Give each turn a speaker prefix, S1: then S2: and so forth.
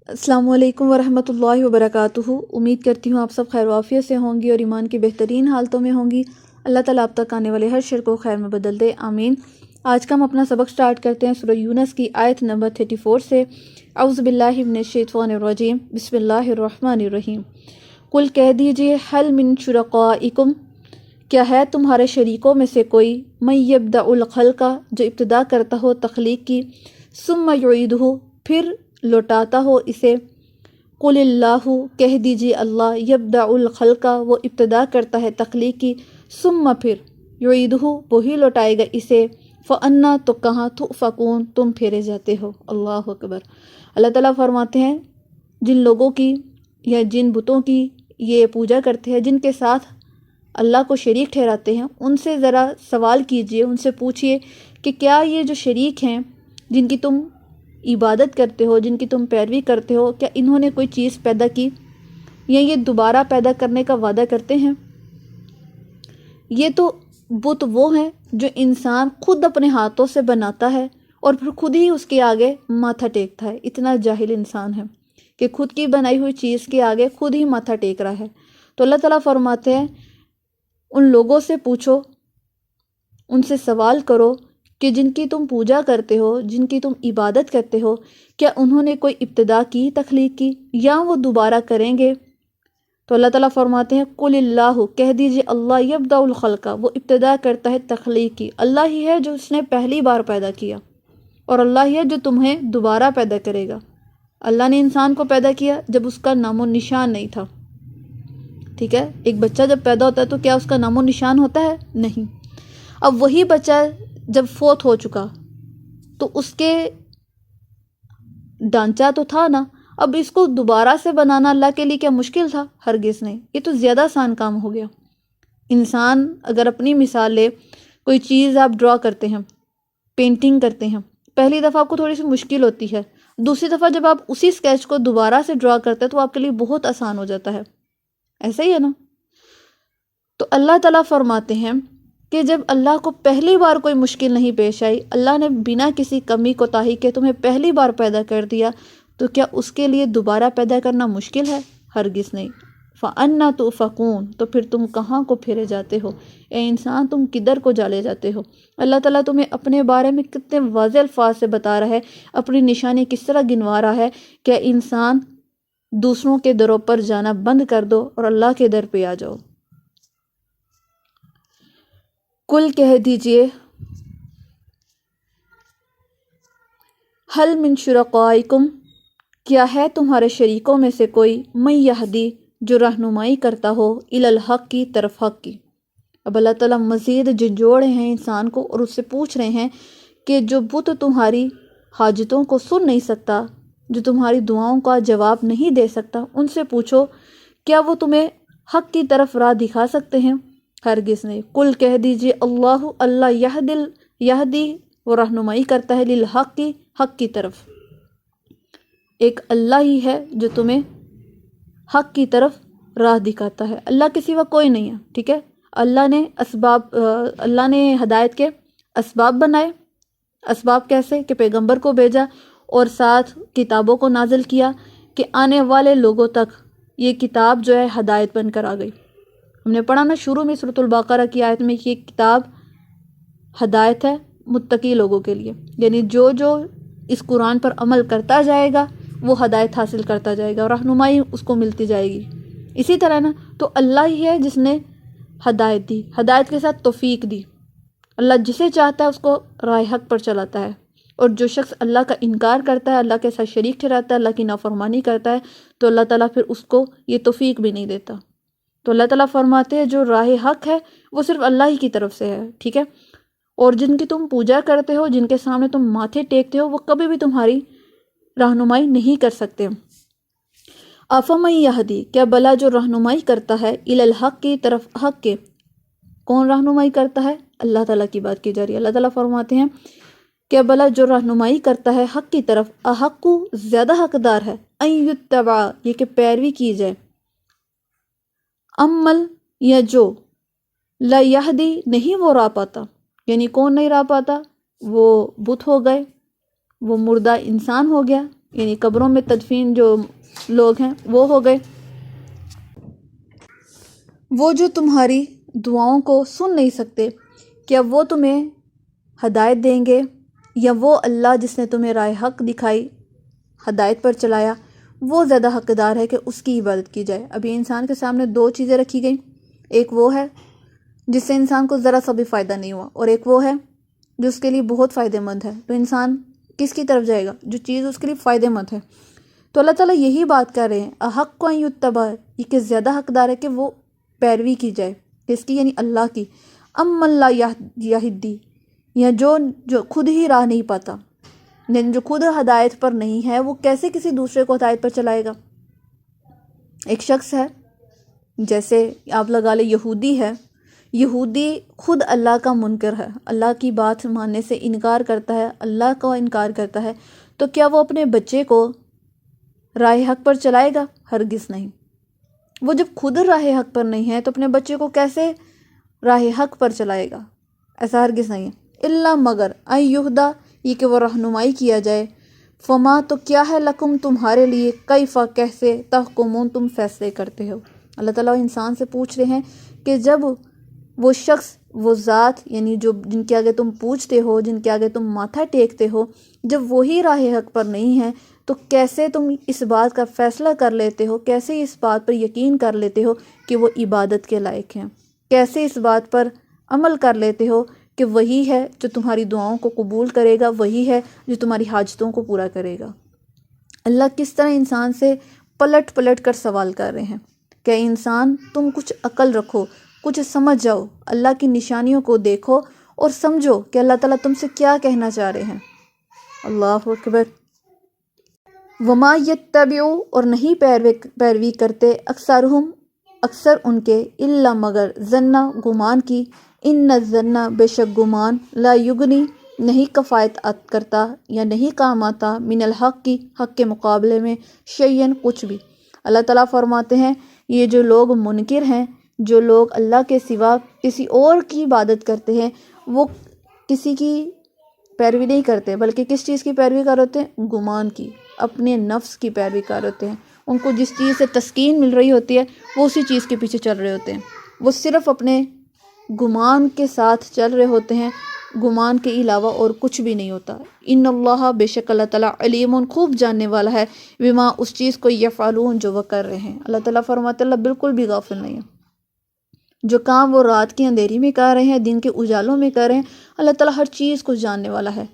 S1: السلام علیکم ورحمۃ اللہ وبرکاتہ۔ امید کرتی ہوں آپ سب خیر وعافیت سے ہوں گی اور ایمان کی بہترین حالتوں میں ہوں گی۔ اللہ تعالیٰ آپ تک آنے والے ہر شر کو خیر میں بدل دے، آمین۔ آج کا ہم اپنا سبق سٹارٹ کرتے ہیں سورہ یونس کی آیت نمبر 34 سے۔ اعوذ باللہ من الشیطان الرجیم، بسم اللہ الرحمن الرحیم۔ قل کہہ دیجئے، حل من شرکائکم، کیا ہے تمہارے شریکوں میں سے کوئی، من یبدأ الخلق، جو ابتدا کرتا ہو تخلیق کی، ثم یعیدہ، پھر لوٹاتا ہو اسے۔ قل اللہ، کہہ دیجیے اللہ، یبدأ الخلق، وہ ابتدا کرتا ہے تخلیق کی، ثم پھر یعیدہ، وہی لوٹائے گا اسے، فأنا، تو کہاں، تؤفکون، تم پھیرے جاتے ہو۔ اللہ اکبر۔ اللہ تعالیٰ فرماتے ہیں جن لوگوں کی یا جن بتوں کی یہ پوجا کرتے ہیں، جن کے ساتھ اللہ کو شریک ٹھہراتے ہیں، ان سے ذرا سوال کیجئے، ان سے پوچھئے کہ کیا یہ جو شریک ہیں جن کی تم عبادت کرتے ہو، جن کی تم پیروی کرتے ہو، کیا انہوں نے کوئی چیز پیدا کی یا یہ دوبارہ پیدا کرنے کا وعدہ کرتے ہیں؟ یہ تو بت وہ ہیں جو انسان خود اپنے ہاتھوں سے بناتا ہے اور پھر خود ہی اس کے آگے ماتھا ٹیکتا ہے۔ اتنا جاہل انسان ہے کہ خود کی بنائی ہوئی چیز کے آگے خود ہی ماتھا ٹیک رہا ہے۔ تو اللہ تعالیٰ فرماتے ہیں ان لوگوں سے پوچھو، ان سے سوال کرو کہ جن کی تم پوجا کرتے ہو، جن کی تم عبادت کرتے ہو، کیا انہوں نے کوئی ابتدا کی تخلیق کی یا وہ دوبارہ کریں گے؟ تو اللہ تعالیٰ فرماتے ہیں قل اللہ، کہہ دیجئے اللہ، یبدأ الخلق، وہ ابتدا کرتا ہے تخلیق کی، اللہ ہی ہے جو اس نے پہلی بار پیدا کیا اور اللہ ہی ہے جو تمہیں دوبارہ پیدا کرے گا۔ اللہ نے انسان کو پیدا کیا جب اس کا نام و نشان نہیں تھا، ٹھیک ہے؟ ایک بچہ جب پیدا ہوتا ہے تو کیا اس کا نام و نشان ہوتا ہے؟ نہیں۔ اب وہی بچہ جب فوت ہو چکا تو اس کے ڈھانچہ تو تھا نا، اب اس کو دوبارہ سے بنانا اللہ کے لیے کیا مشکل تھا؟ ہرگز نہیں، یہ تو زیادہ آسان کام ہو گیا۔ انسان اگر اپنی مثال لے، کوئی چیز آپ ڈرا کرتے ہیں، پینٹنگ کرتے ہیں، پہلی دفعہ آپ کو تھوڑی سی مشکل ہوتی ہے، دوسری دفعہ جب آپ اسی اسکیچ کو دوبارہ سے ڈرا کرتے ہیں تو آپ کے لیے بہت آسان ہو جاتا ہے، ایسا ہی ہے نا؟ تو اللہ تعالیٰ فرماتے ہیں کہ جب اللہ کو پہلی بار کوئی مشکل نہیں پیش آئی، اللہ نے بنا کسی کمی کوتاہی کے تمہیں پہلی بار پیدا کر دیا، تو کیا اس کے لیے دوبارہ پیدا کرنا مشکل ہے؟ ہرگز نہیں۔ فَأَنَّا تُؤْفَكُونَ، تو پھر تم کہاں کو پھیرے جاتے ہو؟ اے انسان، تم کدھر کو جالے جاتے ہو؟ اللہ تعالیٰ تمہیں اپنے بارے میں کتنے واضح الفاظ سے بتا رہا ہے، اپنی نشانی کس طرح گنوا رہا ہے کہ انسان دوسروں کے دروں پر جانا بند کر دو اور اللہ کے در پہ آ جاؤ۔ کل کہہ دیجئے، حل من شرکائکم، کیا ہے تمہارے شریکوں میں سے کوئی، من یہدی، جو رہنمائی کرتا ہو، الی الحق، کی طرف حق کی۔ اب اللہ تعالیٰ مزید جھنجھوڑ رہے ہیں انسان کو اور اس سے پوچھ رہے ہیں کہ جو بت تمہاری حاجتوں کو سن نہیں سکتا، جو تمہاری دعاؤں کا جواب نہیں دے سکتا، ان سے پوچھو کیا وہ تمہیں حق کی طرف راہ دکھا سکتے ہیں؟ ہرگز نہیں۔ قل کہہ دیجئے اللہ، اللہ یہدی، وہ رہنمائی کرتا ہے، للحق، کی حق کی طرف۔ ایک اللہ ہی ہے جو تمہیں حق کی طرف راہ دکھاتا ہے، اللہ کے سوا کوئی نہیں ہے، ٹھیک ہے؟ اللہ نے ہدایت کے اسباب بنائے۔ اسباب کیسے؟ کہ پیغمبر کو بھیجا اور ساتھ کتابوں کو نازل کیا کہ آنے والے لوگوں تک یہ کتاب جو ہے ہدایت بن کر آ گئی۔ ہم نے پڑھا نا شروع میں سورۃ البقرہ کی آیت میں کہ یہ کتاب ہدایت ہے متقی لوگوں کے لیے، یعنی جو اس قرآن پر عمل کرتا جائے گا وہ ہدایت حاصل کرتا جائے گا اور رہنمائی اس کو ملتی جائے گی۔ اسی طرح نا، تو اللہ ہی ہے جس نے ہدایت دی، ہدایت کے ساتھ توفیق دی۔ اللہ جسے چاہتا ہے اس کو راہ حق پر چلاتا ہے، اور جو شخص اللہ کا انکار کرتا ہے، اللہ کے ساتھ شریک ٹھہراتا ہے، اللہ کی نافرمانی کرتا ہے، تو اللہ تعالیٰ پھر اس کو یہ توفیق بھی نہیں دیتا۔ تو اللہ تعالیٰ فرماتے ہیں جو راہ حق ہے وہ صرف اللہ ہی کی طرف سے ہے، ٹھیک ہے؟ اور جن کی تم پوجا کرتے ہو، جن کے سامنے تم ماتھے ٹیکتے ہو، وہ کبھی بھی تمہاری رہنمائی نہیں کر سکتے۔ افمن یہدی، کیا بلا جو رہنمائی کرتا ہے، الی الحق، کی طرف حق کے۔ کون رہنمائی کرتا ہے؟ اللہ تعالیٰ کی بات کی جا رہی ہے۔ اللہ تعالیٰ فرماتے ہیں کیا بلا جو رہنمائی کرتا ہے حق کی طرف، احق، زیادہ حقدار ہے، ان یتبع، یہ کہ پیروی کی جائے، امل، یا جو لا یہدی، نہیں وہ راہ پاتا۔ یعنی کون نہیں راہ پاتا؟ وہ بت ہو گئے، وہ مردہ انسان ہو گیا، یعنی قبروں میں تدفین جو لوگ ہیں وہ ہو گئے، وہ جو تمہاری دعاؤں کو سن نہیں سکتے، کیا وہ تمہیں ہدایت دیں گے؟ یا وہ اللہ جس نے تمہیں راہ حق دکھائی، ہدایت پر چلایا، وہ زیادہ حقدار ہے کہ اس کی عبادت کی جائے۔ ابھی انسان کے سامنے دو چیزیں رکھی گئیں، ایک وہ ہے جس سے انسان کو ذرا سا بھی فائدہ نہیں ہوا، اور ایک وہ ہے جو اس کے لیے بہت فائدہ مند ہے۔ تو انسان کس کی طرف جائے گا؟ جو چیز اس کے لیے فائدہ مند ہے۔ تو اللہ تعالیٰ یہی بات کر رہے ہیں، احق ان یتبع، یہ کہ زیادہ حقدار ہے کہ وہ پیروی کی جائے، کس کی؟ یعنی اللہ کی۔ من لا یہدی، یا جو خود ہی راہ نہیں پاتا، یعنی جو خود ہدایت پر نہیں ہے، وہ کیسے کسی دوسرے کو ہدایت پر چلائے گا؟ ایک شخص ہے، جیسے آپ لگا لیں یہودی ہے، یہودی خود اللہ کا منکر ہے، اللہ کی بات ماننے سے انکار کرتا ہے، اللہ کا انکار کرتا ہے، تو کیا وہ اپنے بچے کو راہ حق پر چلائے گا؟ ہرگز نہیں۔ وہ جب خود راہ حق پر نہیں ہے تو اپنے بچے کو کیسے راہ حق پر چلائے گا؟ ایسا ہرگز نہیں ہے۔ الا مگر ان یہدا، یہ کہ وہ رہنمائی کیا جائے، فما تو کیا ہے لکم تمہارے لیے، کیفا کیسے، تحکمون تم فیصلے کرتے ہو۔ اللہ تعالیٰ انسان سے پوچھ رہے ہیں کہ جب وہ شخص، وہ ذات، یعنی جن کے آگے تم پوچھتے ہو، جن کے آگے تم ماتھا ٹیکتے ہو، جب وہی راہ حق پر نہیں ہے تو کیسے تم اس بات کا فیصلہ کر لیتے ہو، کیسے اس بات پر یقین کر لیتے ہو کہ وہ عبادت کے لائق ہیں، کیسے اس بات پر عمل کر لیتے ہو کہ وہی ہے جو تمہاری دعاؤں کو قبول کرے گا، وہی ہے جو تمہاری حاجتوں کو پورا کرے گا۔ اللہ کس طرح انسان سے پلٹ پلٹ کر سوال کر رہے ہیں کہ انسان تم کچھ عقل رکھو، کچھ سمجھ جاؤ، اللہ کی نشانیوں کو دیکھو اور سمجھو کہ اللہ تعالیٰ تم سے کیا کہنا چاہ رہے ہیں۔ اللہ اکبر۔ وما یتبعو، اور نہیں پیروی کرتے، اکثر ان کے، الا مگر، ظنا، گمان کی، ان الظن، بے شک گمان، لا یغنی، نہیں کفایت کرتا یا نہیں کام آتا، من الحق کی، حق کے مقابلے میں، شیئن، کچھ بھی۔ اللہ تعالیٰ فرماتے ہیں یہ جو لوگ منکر ہیں، جو لوگ اللہ کے سوا کسی اور کی عبادت کرتے ہیں، وہ کسی کی پیروی نہیں کرتے، بلکہ کس چیز کی پیروی کر ہوتے ہیں؟ گمان کی، اپنے نفس کی پیروی کر ہوتے ہیں۔ ان کو جس چیز سے تسکین مل رہی ہوتی ہے وہ اسی چیز کے پیچھے چل رہے ہوتے ہیں، وہ صرف اپنے گمان کے ساتھ چل رہے ہوتے ہیں، گمان کے علاوہ اور کچھ بھی نہیں ہوتا۔ ان اللہ، بے شک اللہ تعالیٰ، علیم، خوب جاننے والا ہے، بما، اس چیز کو، یفعلون، جو وہ کر رہے ہیں۔ اللہ تعالیٰ فرماتے ہیں اللہ بالکل بھی غافل نہیں ہے۔ جو کام وہ رات کی اندھیری میں کر رہے ہیں، دن کے اجالوں میں کر رہے ہیں، اللہ تعالیٰ ہر چیز کو جاننے والا ہے۔